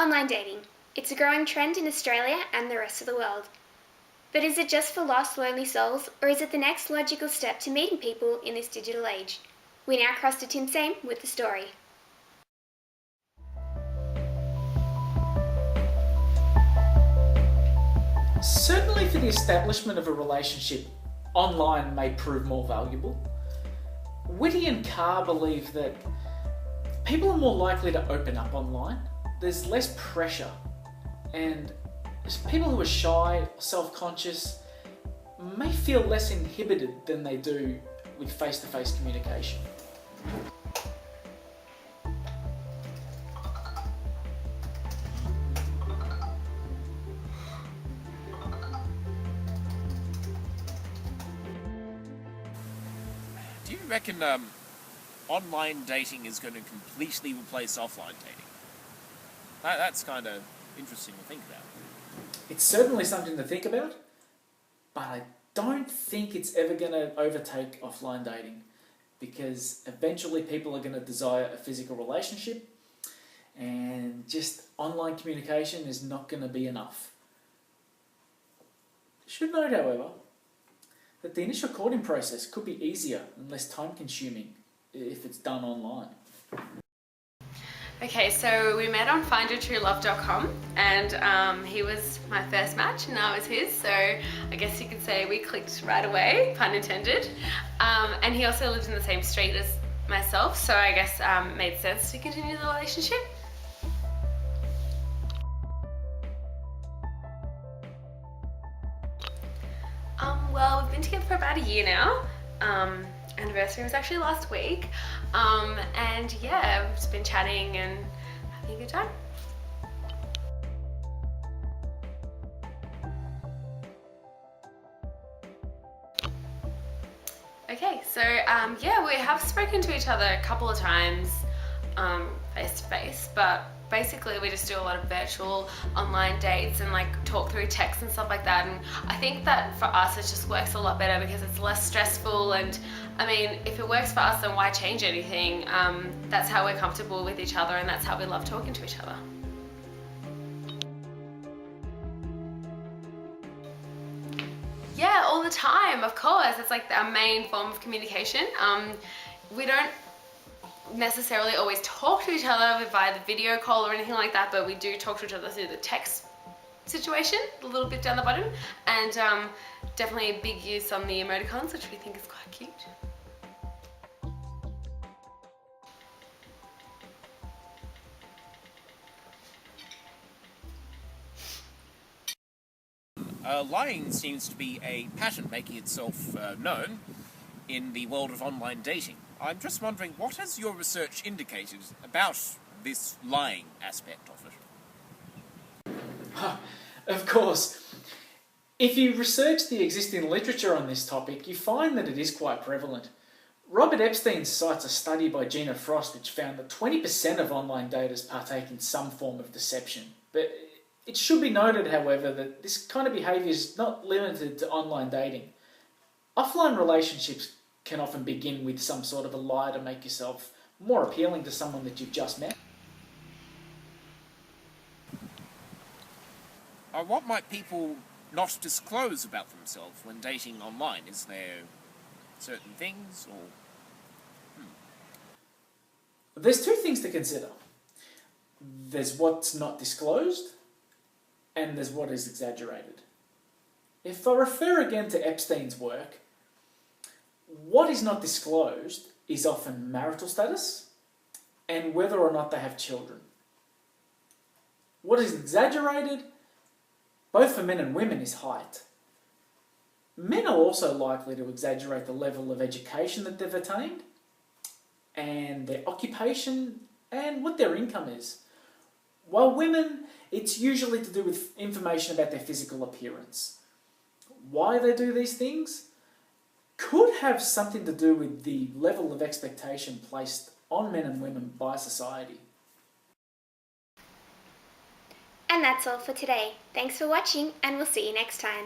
Online dating. It's a growing trend in Australia and the rest of the world. But is it just for lost, lonely souls, or is it the next logical step to meeting people in this digital age? We now cross to Tim Same with the story. Certainly for the establishment of a relationship, online may prove more valuable. Whitty and Carr believe that people are more likely to open up online. There's less pressure, and people who are shy, self-conscious, may feel less inhibited than they do with face-to-face communication. Do you reckon online dating is going to completely replace offline dating? That's kind of interesting to think about. It's certainly something to think about, but I don't think it's ever going to overtake offline dating, because eventually people are going to desire a physical relationship, and just online communication is not going to be enough. Should note, however, that the initial courting process could be easier and less time-consuming if it's done online. Okay, so we met on findytruelove.com, and he was my first match and I was his, so I guess you could say we clicked right away, pun intended. And he also lived in the same street as myself, so I guess it made sense to continue the relationship. Well, we've been together for about a year now. Anniversary was actually last week. And yeah, we've just been chatting and having a good time. Okay, so yeah, we have spoken to each other a couple of times face to face, but basically we just do a lot of virtual online dates and like talk through text and stuff like that. And I think that for us it just works a lot better because it's less stressful, and I mean, if it works for us, then why change anything? That's how we're comfortable with each other, and that's how we love talking to each other. Yeah, all the time, of course. It's like our main form of communication. We don't necessarily always talk to each other via the video call or anything like that, but we do talk to each other through the text situation, a little bit down the bottom, and definitely a big use on the emoticons, which we think is quite cute. Lying seems to be a pattern making itself known in the world of online dating. I'm just wondering, what has your research indicated about this lying aspect of it? Of course. If you research the existing literature on this topic, you find that it is quite prevalent. Robert Epstein cites a study by Gina Frost which found that 20% of online daters partake in some form of deception. But it should be noted, however, that this kind of behaviour is not limited to online dating. Offline relationships can often begin with some sort of a lie to make yourself more appealing to someone that you've just met. What might people not disclose about themselves when dating online? Is there certain things, or...? There's two things to consider. There's what's not disclosed, and there's what is exaggerated. If I refer again to Epstein's work, what is not disclosed is often marital status and whether or not they have children. What is exaggerated, both for men and women, is height. Men are also likely to exaggerate the level of education that they've attained, and their occupation, and what their income is. While women, it's usually to do with information about their physical appearance. Why they do these things could have something to do with the level of expectation placed on men and women by society. And that's all for today. Thanks for watching, and we'll see you next time.